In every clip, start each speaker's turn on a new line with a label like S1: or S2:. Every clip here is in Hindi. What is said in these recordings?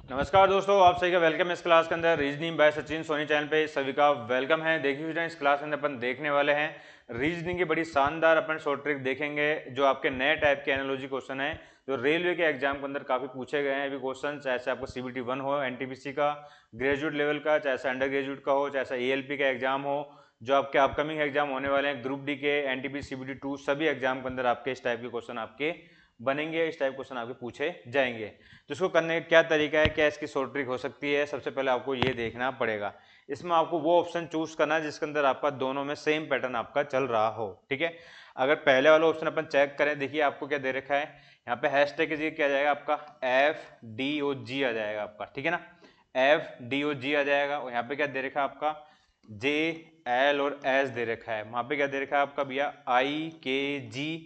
S1: नमस्कार दोस्तों, आप सभी का वेलकम है इस क्लास के अंदर। Reasoning by Sachin Soni channel पे सभी का वेलकम है। देखिए स्टूडेंट, इस क्लास के अंदर अपन देखने वाले हैं रीजनिंग की बड़ी शानदार अपन शॉर्ट ट्रिक देखेंगे जो आपके नए टाइप के एनालॉजी क्वेश्चन है जो रेलवे के एग्जाम के अंदर काफी पूछे गए हैं अभी क्वेश्चन, चाहे आपको सीबीटी 1 हो, एनटीपीसी का ग्रेजुएट लेवल का, चाहे अंडर ग्रेजुएट का हो, चाहे एएलपी का एग्जाम हो, जो आपके अपकमिंग एग्जाम होने वाले हैं ग्रुप डी के, एनटीपीसी सीबीटी 2, सभी एग्जाम के अंदर आपके इस टाइप के क्वेश्चन आपके बनेंगे, इस टाइप क्वेश्चन आपके पूछे जाएंगे। तो इसको करने का क्या तरीका है, क्या इसकी शॉर्ट ट्रिक हो सकती है, सबसे पहले आपको ये देखना पड़ेगा। इसमें आपको वो ऑप्शन चूज करना है जिसके अंदर आपका दोनों में सेम पैटर्न आपका चल रहा हो। ठीक है, अगर पहले वाला ऑप्शन अपन चेक करें, देखिए आपको क्या दे रखा है यहाँ पे, हैशटैग की जगह क्या आ जाएगा आपका FDOG आ जाएगा आपका। ठीक है ना, FDOG आ जाएगा। और यहाँ पे क्या दे रखा है आपका JL और S दे रखा है। वहां पे क्या दे रखा है आपका भैया IKG।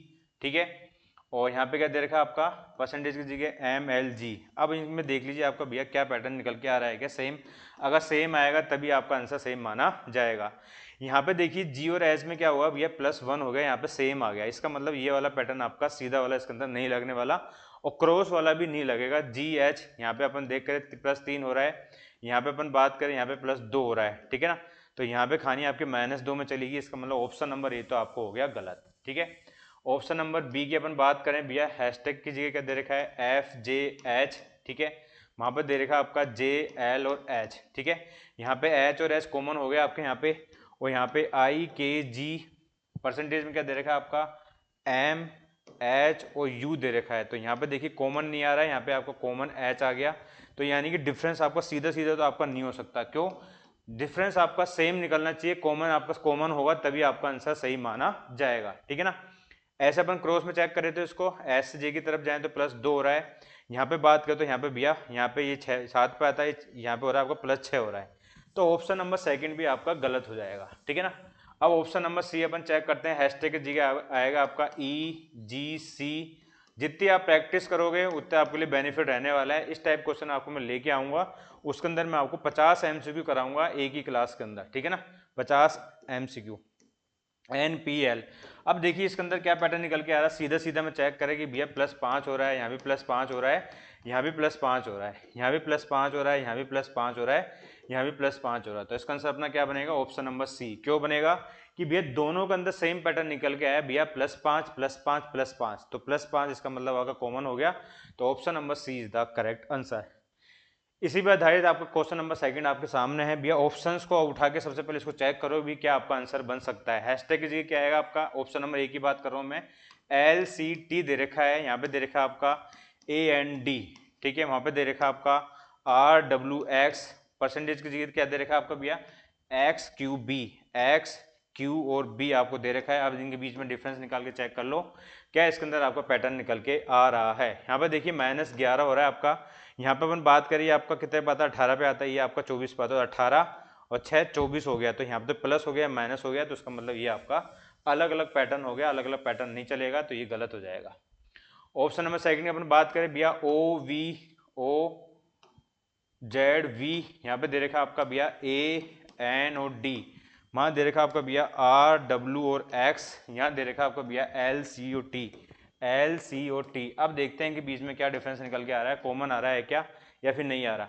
S1: ठीक है, और यहाँ पे क्या दे रखा है आपका परसेंटेज की जगह MLG। अब इनमें देख लीजिए आपका भैया क्या पैटर्न निकल के आ रहा है, क्या सेम। अगर सेम आएगा तभी आपका आंसर सेम माना जाएगा। यहाँ पे देखिए जी और एच में क्या हुआ भैया, +1 हो गया, यहाँ पे सेम आ गया। इसका मतलब ये वाला पैटर्न आपका सीधा वाला इसके अंदर नहीं लगने वाला और क्रॉस वाला भी नहीं लगेगा। GH यहाँ पे अपन देख कर +3 हो रहा है, यहाँ पे अपन बात करें यहाँ पे +2 हो रहा है। ठीक है ना, तो यहाँ पे खानी आपके -2 में चलेगी। इसका मतलब ऑप्शन नंबर ए तो आपको हो गया गलत। ठीक है, ऑप्शन नंबर बी की अपन बात करें भैया, हैशटैग की जगह क्या दे रखा है FJH। ठीक है, वहां पर दे रखा है आपका JL और H। ठीक है, यहाँ पे H और H कॉमन हो गया आपके यहाँ पे, और यहाँ पे IKG परसेंटेज में क्या दे रखा है आपका MH और U दे रखा है। तो यहाँ पे देखिए कॉमन नहीं आ रहा है, यहाँ पे आपका कॉमन H आ गया। तो यानी कि डिफरेंस आपका सीधा सीधा तो आपका नहीं हो सकता। क्यों? डिफरेंस आपका सेम निकलना चाहिए, कॉमन आपका कॉमन होगा तभी आपका आंसर सही माना जाएगा। ठीक है ना, ऐसे अपन क्रॉस में चेक करें तो इसको S से J की तरफ जाए तो +2 हो रहा है। यहाँ पे बात करें तो यहाँ पे भैया यहाँ पे ये 7 पे आता है, यहाँ पे हो रहा है आपका +6 हो रहा है। तो ऑप्शन नंबर सेकंड भी आपका गलत हो जाएगा। ठीक है ना, अब ऑप्शन नंबर सी अपन चेक करते हैं। हैशटैग की जगह आएगा आपका EGC। जितनी आप प्रैक्टिस करोगे उतना आपके लिए बेनिफिट रहने वाला है। इस टाइप क्वेश्चन आपको मैं लेके आऊंगा, उसके अंदर मैं आपको 50 MCQ कराऊंगा एक ही क्लास के अंदर। ठीक है ना, 50 MCQ NPL। अब देखिए इसके अंदर क्या पैटर्न निकल के आ रहा है, सीधा सीधा मैं चेक करें कि भैया +5 हो रहा है, यहाँ भी +5 हो रहा है, यहाँ भी +5 हो रहा है, यहाँ भी +5 हो रहा है, यहाँ भी +5 हो रहा है, यहाँ भी +5 हो रहा है। तो इसका आंसर अपना क्या बनेगा, ऑप्शन नंबर सी। क्यों बनेगा कि भैया दोनों के अंदर सेम पैटर्न निकल के आया भैया, +5 +5 +5, तो +5 इसका मतलब आपका कॉमन हो गया। तो option number C is the correct answer. इसी पर आधारित आपका क्वेश्चन नंबर सेकंड आपके सामने है भैया। ऑप्शंस को उठा के सबसे पहले इसको चेक करो भी क्या आपका आंसर बन सकता है। हैशटैग की जगह क्या आएगा आपका, ऑप्शन नंबर ए की बात कर रहा हूं मैं, LCT दे रखा है, यहाँ पे दे रखा है आपका AND। ठीक है, वहां पे दे रखा है आपका RWX। परसेंटेज की जगह क्या दे रखा है आपका भैया, XQB। XQ और B आपको दे रखा है। अब इनके बीच में डिफरेंस निकाल के चेक कर लो क्या इसके अंदर आपका पैटर्न निकल के आ रहा है। यहाँ पे देखिए -11 हो रहा है आपका। यहाँ पे अपन बात करिए आपका कितने पे आता है, 18 पे आता है, ये आपका 24 पे आता है। 18 और 6 24 हो गया, तो यहाँ पे तो प्लस हो गया माइनस हो गया, तो इसका मतलब ये आपका अलग अलग पैटर्न हो गया, अलग अलग पैटर्न नहीं चलेगा, तो ये गलत हो जाएगा। ऑप्शन नंबर सेकंड की अपन बात करें भैया, OVOZV, यहाँ पे दे रखा आपका भैया AN और D, वहां दे रखा आपका भैया RW और X, यहाँ दे रखा आपका भैया LC और T। अब देखते हैं कि बीच में क्या डिफरेंस निकल के आ रहा है, कॉमन आ रहा है क्या या फिर नहीं आ रहा।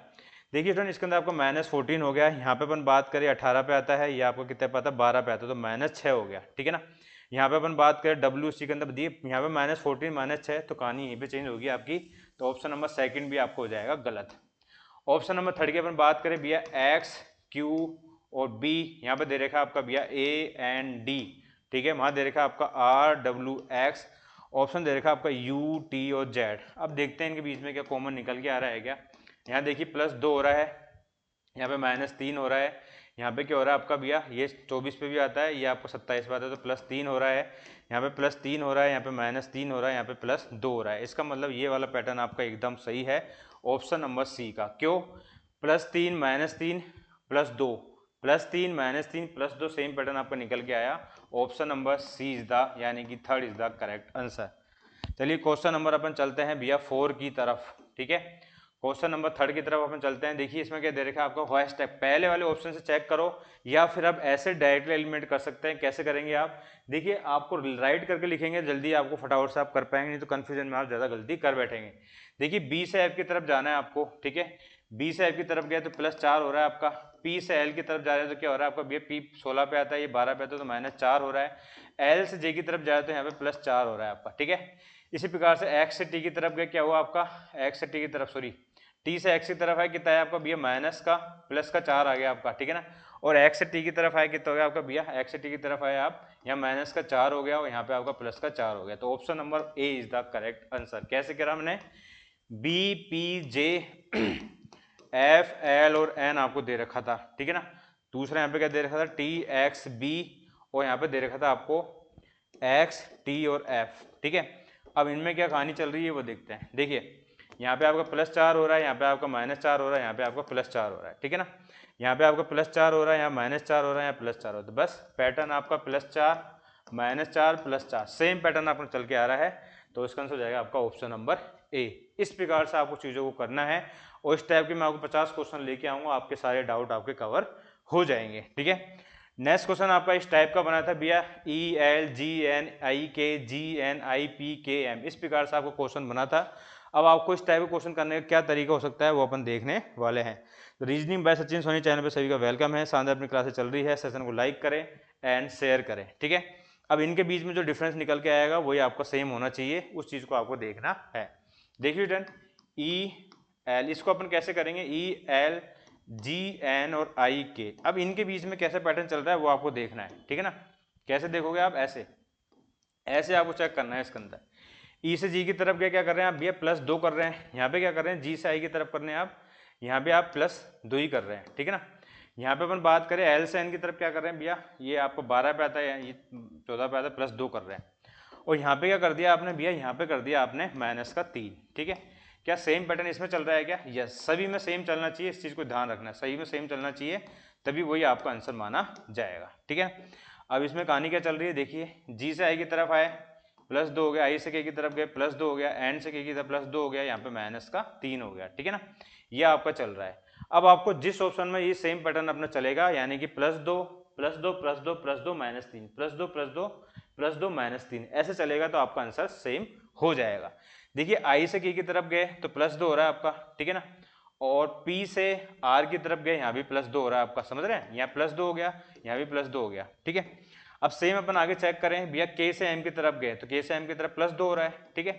S1: देखिए फ्रेंड, इसके अंदर आपको -14 हो गया। यहाँ पे अपन बात करें 18 पे आता है, ये आपको कितने पे आता है, 12 पे आता है, तो -6 हो गया। ठीक है ना, यहाँ पे अपन बात करें WC के अंदर दी, यहाँ पे -14 -6, तो कहानी यहीं पे चेंज होगी आपकी। तो ऑप्शन नंबर सेकंड भी आपको हो जाएगा गलत। ऑप्शन नंबर थर्ड की अपन बात करें भैया, XQ और B, यहाँ पे दे रखा आपका भैया AND। ठीक है, वहां दे रखा आपका RWX। ऑप्शन दे रखा आपका UT और Z। अब देखते हैं इनके बीच में क्या कॉमन निकल के आ रहा है क्या। यहाँ देखिए +2 हो रहा है, यहाँ पे -3 हो रहा है, यहाँ पे क्या हो रहा है आपका भैया, ये 24 पे भी आता है, ये आपको 27 पे आता है, तो +3 हो रहा है, यहाँ पे +3 हो रहा है, यहाँ पे -3 हो रहा है, यहाँ पे +2 हो रहा है। इसका मतलब ये वाला पैटर्न आपका एकदम सही है, ऑप्शन नंबर सी का। क्यों? +3 -3 +2, +3 -3 +2, सेम पैटर्न आपका निकल के आया। Option number C is the, यानी कि third is the correct answer. चलिए क्वेश्चन नंबर अपन चलते हैं भैया 4 की तरफ। ठीक है, क्वेश्चन नंबर थर्ड की तरफ अपन चलते हैं। देखिए इसमें क्या दे रखा है आपको, हैशटैग पहले वाले ऑप्शन से चेक करो या फिर आप ऐसे डायरेक्टली एलिमिनेट कर सकते हैं। कैसे करेंगे आप, देखिए आपको राइट करके लिखेंगे, जल्दी आपको फटाफट से आप कर पाएंगे, नहीं तो कंफ्यूजन में आप ज्यादा गलती कर बैठेंगे। देखिए बी से एफ की तरफ जाना है आपको। ठीक है, बी से एफ की तरफ गए तो +4 हो रहा है आपका, पी से एल की तरफ जा रहे हैं तो क्या हो रहा है आपका भैया, पी 16 पे आता है, ये 12 पे आता है तो -4 हो रहा है। एल से जे की तरफ जा रहे हैं तो यहाँ पे +4 हो रहा है आपका, ठीक है। इसी प्रकार से एक्स से टी की तरफ गए, क्या हुआ आपका, एक्स से टी की तरफ, सॉरी टी से एक्स की तरफ है, कितना है आपका भैया, माइनस का प्लस का 4 आ गया आपका, ठीक है ना। और एक्स से टी की तरफ आया, कितना हो गया आपका भैया, एक्स से टी की तरफ आया आप, यहाँ माइनस का 4 हो गया और यहाँ पे आपका प्लस का 4 हो गया। तो option number A is the correct answer. कैसे करा हमने, B P J F L और एन आपको दे रखा था, ठीक है ना। दूसरा यहाँ पे क्या दे रखा था, टी एक्स बी, और यहाँ पे दे रखा था आपको एक्स टी और एफ, ठीक है। अब इनमें क्या कहानी चल रही है वो देखते हैं। देखिए यहाँ पे आपका +4 हो रहा है, यहाँ पे आपका -4 हो रहा है, यहाँ पे आपका +4 हो रहा है, ठीक है ना। यहाँ पे आपका +4 हो रहा है, यहाँ -4 हो रहा है, यहाँ +4 हो रहा है। तो बस पैटर्न आपका +4 -4 +4 सेम पैटर्न आपको चल के आ रहा है। तो इसका आंसर हो जाएगा आपका ऑप्शन नंबर ए। इस प्रकार से आपको चीज़ों को करना है और इस टाइप के मैं आपको 50 क्वेश्चन लेके आऊँगा, आपके सारे डाउट आपके कवर हो जाएंगे, ठीक है। नेक्स्ट क्वेश्चन आपका इस टाइप का बना था भैया, ELGNIKGNIPKM, इस प्रकार से आपको क्वेश्चन बना था। अब आपको इस टाइप का क्वेश्चन करने का क्या तरीका हो सकता है वो अपन देखने वाले हैं। तो reasoning by Sachin Soni channel पे सभी का वेलकम है। शानदार अपनी क्लासेस चल रही है, सेशन को लाइक करें एंड शेयर करें, ठीक है। अब इनके बीच में जो डिफरेंस निकल के आएगा वही आपका सेम होना चाहिए, उस चीज को आपको देखना है। देखिए डन, EL इसको अपन कैसे करेंगे, ELGN और IK। अब इनके बीच में कैसे पैटर्न चल रहा है वो आपको देखना है, ठीक है ना। कैसे देखोगे आप, ऐसे ऐसे आपको चेक करना है। इसके अंदर ई से जी की तरफ गए, क्या कर रहे हैं आप भैया, +2 कर रहे हैं। यहाँ पे क्या कर रहे हैं, जी से आई की तरफ कर रहे हैं आप, यहाँ पे आप +2 ही कर रहे हैं, ठीक है ना। यहाँ पे अपन बात करें एल से एन की तरफ, क्या कर रहे हैं भैया, ये आपको 12 पे आता है, ये 14 पे आता है, +2 कर रहे हैं। और यहाँ पे क्या कर दिया आपने भैया, यहाँ पे कर दिया आपने -3, ठीक है। क्या सेम पैटर्न इसमें चल रहा है क्या, यस, सभी में सेम चलना चाहिए, इस चीज़ को ध्यान रखना है, सही में सेम चलना चाहिए, तभी वही आपका आंसर माना जाएगा, ठीक है। अब इसमें कहानी क्या चल रही है, देखिए जी से आई की तरफ आए +2 हो गया, आई से के की तरफ गए +2 हो गया, एन से के की तरफ +2 हो गया, यहाँ पे -3 हो गया, ठीक है ना। ये आपका चल रहा है। अब आपको जिस ऑप्शन में ये सेम पैटर्न अपना चलेगा, यानी कि +2 +2 +2 +2 -3 +2 +2 +2 -3 ऐसे चलेगा, तो आपका आंसर सेम हो जाएगा। देखिए आई से के की तरफ गए तो +2 हो रहा है आपका, ठीक है ना। और पी से आर की तरफ गए, यहाँ भी +2 हो रहा है आपका, समझ रहे हैं, यहाँ +2 हो गया, यहाँ भी +2 हो गया, ठीक है। अब सेम अपन आगे चेक करें भैया, के से एम की तरफ गए तो के से एम की तरफ +2 हो रहा है, ठीक है।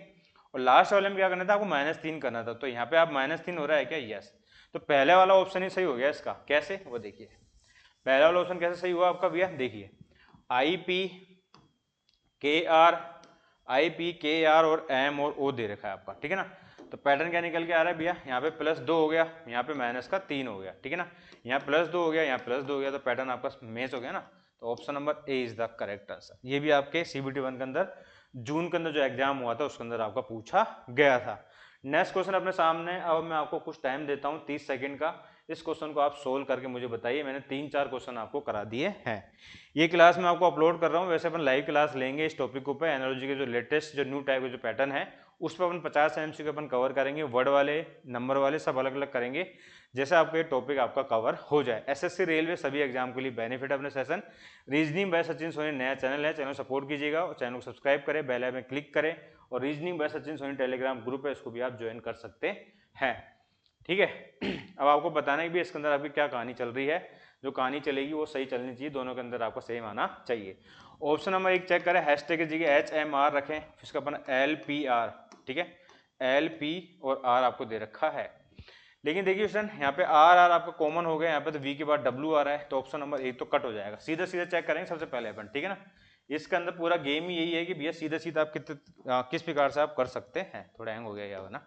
S1: और लास्ट वाले में क्या करना था आपको, -3 करना था, तो यहाँ पे आप -3 हो रहा है क्या, यस। तो पहले वाला ऑप्शन ही सही हो गया इसका। कैसे, वो देखिए पहला वाला ऑप्शन कैसे सही हुआ आपका भैया, देखिए IP KR और M और O दे रखा है आपका, ठीक है ना। तो पैटर्न क्या निकल के आ रहा है भैया, यहाँ पे +2 हो गया, यहाँ पे -3 हो गया, ठीक है ना। यहाँ +2 हो गया, यहाँ +2 हो गया, तो पैटर्न आपका मैच हो गया ना। तो option number A is the correct answer. ये भी आपके CBT 1 के अंदर जून के अंदर जो एग्जाम हुआ था उसके अंदर आपका पूछा गया था। नेक्स्ट क्वेश्चन अपने सामने, अब मैं आपको कुछ टाइम देता हूँ 30 सेकंड का। इस क्वेश्चन को आप सोल्व करके मुझे बताइए। मैंने 3-4 क्वेश्चन आपको करा दिए हैं। ये क्लास मैं आपको अपलोड कर रहा हूँ, वैसे अपन लाइव क्लास लेंगे इस टॉपिक के ऊपर। एनालॉजी के जो लेटेस्ट जो न्यू टाइप के जो पैटर्न है उस पर अपन 50 MCQ अपन कवर करेंगे, वर्ड वाले नंबर वाले सब अलग अलग करेंगे, जैसे आपको ये टॉपिक आपका कवर हो जाए। SSC रेलवे सभी एग्जाम के लिए बेनिफिट अपने session. Reasoning by Sachin Soni नया चैनल है, चैनल सपोर्ट कीजिएगा और चैनल को सब्सक्राइब करें, बेल आइकन क्लिक करें। और reasoning by Sachin Soni Telegram group है, इसको भी आप ज्वाइन कर सकते हैं, ठीक है। अब आपको बताना है भी इसके अंदर आपकी क्या कहानी चल रही है। जो कहानी चलेगी वो सही चलनी चाहिए, दोनों के अंदर आपको सेम आना चाहिए। ऑप्शन नंबर 1 चेक करें, हैशटैग की जगह HMR रखें, इसका अपन LPR, ठीक है। LP और R आपको दे रखा है। लेकिन देखिए स्टूडेंट, यहाँ पे R आपका कॉमन हो गया, यहाँ पे तो V के बाद W आ रहा है, तो ऑप्शन नंबर 1 तो कट हो जाएगा। सीधा सीधा चेक करेंगे सबसे पहले अपन, ठीक है ना। इसके अंदर पूरा गेम ही यही है कि भैया सीधा सीधा आप किस प्रकार से आप कर सकते हैं। थोड़ा हैंग हो गया यहाँ ना।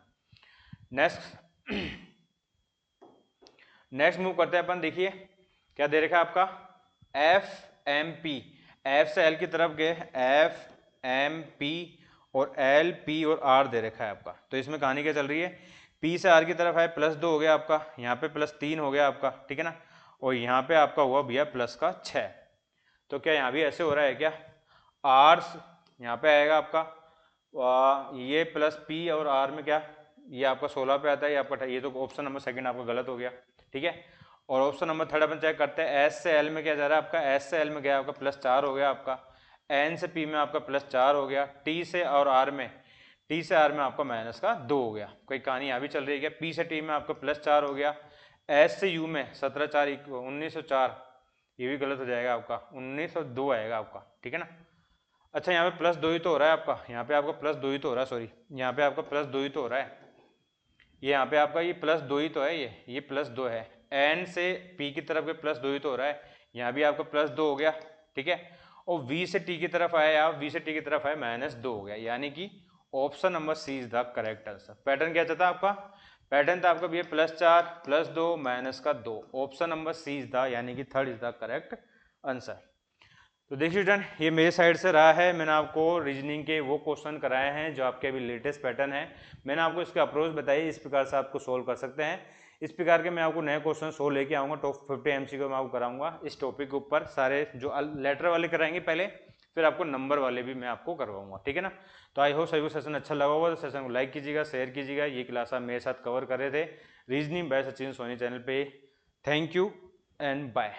S1: नेक्स्ट मूव करते हैं अपन। देखिए क्या दे रखा है आपका, FMP, F से L की तरफ गए, FMP और LP और R दे रखा है आपका। तो इसमें कहानी क्या चल रही है, P से R की तरफ है, +2 हो गया आपका, यहाँ पे +3 हो गया आपका, ठीक है ना। और यहाँ पे आपका हुआ भैया +6। तो क्या यहाँ भी ऐसे हो रहा है क्या, R यहाँ पे आएगा आपका, ये +P और R में क्या, ये आपका 16 पे आता है, ये आपका, ये तो ऑप्शन नंबर 2 आपका गलत हो गया, ठीक है। और ऑप्शन नंबर 3 अपन चेक करते हैं, S से L में क्या जा रहा है आपका, S से L में गया आपका +4 हो गया आपका, N से P में आपका +4 हो गया, T से और R में, टी से आर में आपका माइनस का 2 हो गया, कोई कहानी यहाँ भी चल रही है क्या। पी से टी में आपका +4 हो गया, एस से यू में 17 4 1904, ये भी गलत हो जाएगा आपका, 1902 आएगा आपका, ठीक है ना। अच्छा यहाँ पे +2 ही तो हो रहा है आपका, यहाँ पे आपका +2 ही तो हो रहा है, सॉरी यहाँ पे आपका +2 ही तो हो रहा है, ये यहाँ पे आपका ये +2 ही तो है, ये +2 है, एन से पी की तरफ के +2 ही तो हो रहा है, यहाँ भी आपका +2 हो गया, ठीक है। और वी से टी की तरफ आया, आप वी से टी की तरफ आए -2 हो गया, यानी कि option number C is the correct answer. Pattern क्या चाहता आपका, पैटर्न था आपका भैया +4 +2 -2, option number C is the, यानी कि third is the correct answer. तो देखिए स्टूडेंट, ये मेरे साइड से रहा है, मैंने आपको रीजनिंग के वो क्वेश्चन कराए हैं जो आपके अभी लेटेस्ट पैटर्न है, मैंने आपको इसके अप्रोच बताई, इस प्रकार से आपको सोल्व कर सकते हैं। इस प्रकार के मैं आपको नए क्वेश्चन सोल्व लेके आऊँगा, टॉप 50 MCQ मैं आपको कराऊंगा इस टॉपिक के ऊपर, सारे जो लेटर वाले कराएंगे पहले, फिर आपको नंबर वाले भी मैं आपको करवाऊंगा, ठीक है ना। तो आई होप सभी को सेशन अच्छा लगा होगा, तो सेशन को लाइक कीजिएगा, शेयर कीजिएगा। ये क्लास आप मेरे साथ कवर कर रहे थे reasoning by Sachin Soni channel पे। Thank you and bye.